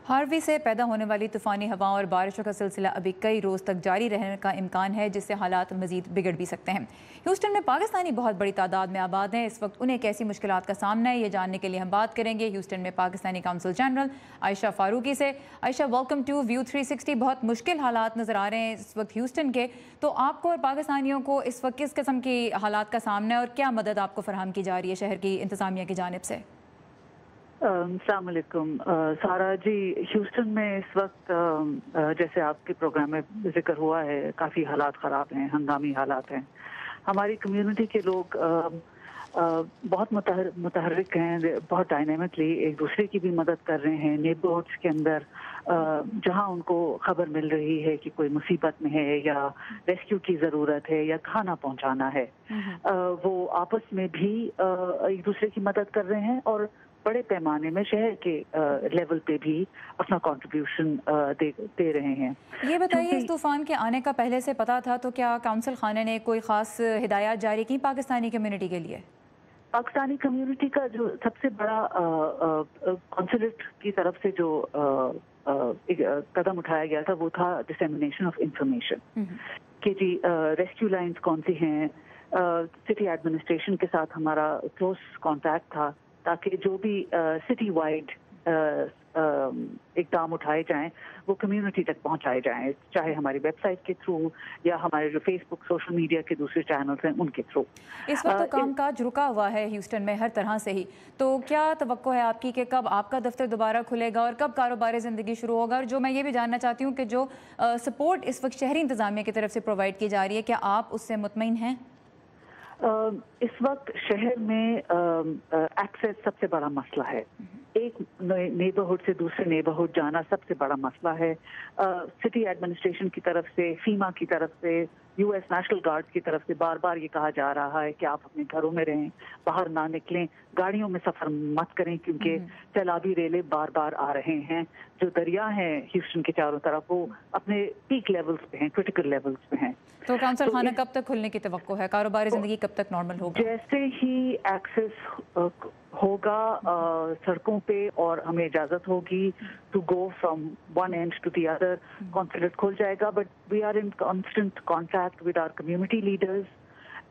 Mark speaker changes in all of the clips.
Speaker 1: Harvey से पैदा होने वाली तूफ़ानी हवाओं और बारिशों का सिलसिला अभी कई रोज़ तक जारी रहने का इम्कान है, जिससे हालात मज़ीद बिगड़ भी सकते हैं। ह्यूस्टन में पाकिस्तानी बहुत बड़ी तादाद में आबाद हैं। इस वक्त उन्हें कैसी मुश्किलात का सामना है, ये जानने के लिए हम बात करेंगे ह्यूस्टन में पाकिस्तानी काउंसिल जनरल आयशा फारूकी से। Ayesha, welcome to view 360। बहुत मुश्किल हालात नज़र आ रहे हैं इस वक्त ह्यूस्टन के, तो आपको और पाकिस्तानियों को इस वक्त किस किस्म की हालात का सामना है और क्या मदद आपको फराहम की जा रही है शहर की इंतज़ामिया की जानिब से?
Speaker 2: अस्सलाम वालेकुम सारा जी। ह्यूस्टन में इस वक्त जैसे आपके प्रोग्राम में जिक्र हुआ है, काफ़ी हालात ख़राब हैं, हंगामी हालात हैं। हमारी कम्युनिटी के लोग बहुत मुतहर्रिक हैं, बहुत डायनेमिकली एक दूसरे की भी मदद कर रहे हैं। नेबरहुड्स के अंदर जहां उनको खबर मिल रही है कि कोई मुसीबत में है या रेस्क्यू की ज़रूरत है या खाना पहुंचाना है, वो आपस में भी एक दूसरे की मदद कर रहे हैं और बड़े पैमाने में शहर के लेवल पे भी अपना कंट्रीब्यूशन दे रहे हैं।
Speaker 1: ये बताइए, इस तूफान के आने का पहले से पता था तो क्या काउंसिल खाने ने कोई ख़ास हिदायत जारी की पाकिस्तानी कम्युनिटी के लिए?
Speaker 2: पाकिस्तानी कम्युनिटी का जो सबसे बड़ा कॉन्सुलेट की तरफ से जो कदम उठाया गया था वो था डिसेमिनेशन ऑफ इंफॉर्मेशन कि जी रेस्क्यू लाइंस कौन सी हैं। सिटी एडमिनिस्ट्रेशन के साथ हमारा क्लोज कॉन्टैक्ट था ताकि जो भी सिटी वाइड इक़दाम उठाए जाएं वो कम्युनिटी तक पहुंचाए जाएं, चाहे हमारी वेबसाइट के थ्रू या हमारे जो फेसबुक सोशल मीडिया के दूसरे चैनल्स हैं उनके थ्रू।
Speaker 1: इस वक्त तो कामकाज रुका हुआ है ह्यूस्टन में हर तरह से ही, तो क्या तवक्को है आपकी कि कब आपका दफ्तर दोबारा खुलेगा और कब कारोबारी ज़िंदगी शुरू होगा? और जो मैं ये भी जानना चाहती हूँ कि जो सपोर्ट इस वक्त शहरी इंतज़ामिया की तरफ से प्रोवाइड की जा रही है, क्या आप उससे मुतमईन हैं?
Speaker 2: इस वक्त शहर में एक्सेस सबसे बड़ा मसला है। एक नेबरहुड से दूसरे नेबरहुड जाना सबसे बड़ा मसला है। सिटी एडमिनिस्ट्रेशन की तरफ से, फीमा की तरफ से, यूएस नेशनल गार्ड की तरफ से बार बार ये कहा जा रहा है कि आप अपने घरों में रहें, बाहर ना निकलें, गाड़ियों में सफर मत करें क्योंकि सैलाबी रेले बार बार आ रहे हैं। जो दरिया हैं ह्यूस्टन के चारों तरफ वो अपने पीक लेवल्स पे हैं, क्रिटिकल लेवल्स पे हैं।
Speaker 1: तो काउंसिल खाना कब तक खुलने की तवक्को है? कारोबारी जिंदगी कब तक नॉर्मल होगा?
Speaker 2: जैसे ही एक्सेस होगा सड़कों पे और हमें इजाजत होगी to go from one end to the other, consulate खुल जाएगा। But we are in constant contact with our community leaders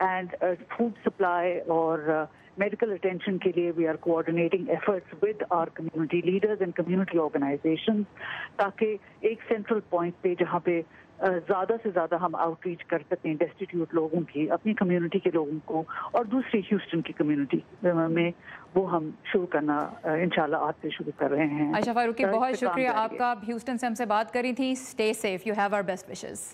Speaker 2: and food supply और मेडिकल अटेंशन के लिए we are coordinating efforts with our community leaders and community organisations, ताकि एक central point पे जहाँ पे ज़्यादा से ज़्यादा हम आउटरीच कर सकें डेस्टिट्यूट लोगों की, अपनी कम्युनिटी के लोगों को और दूसरी ह्यूस्टन की कम्युनिटी में, वो हम शुरू करना इंशाल्लाह आज से शुरू कर रहे हैं।
Speaker 1: आयशा फारूकी, बहुत शुक्रिया आपका। ह्यूस्टन से हमसे बात करी थी। Stay safe, you have our best wishes.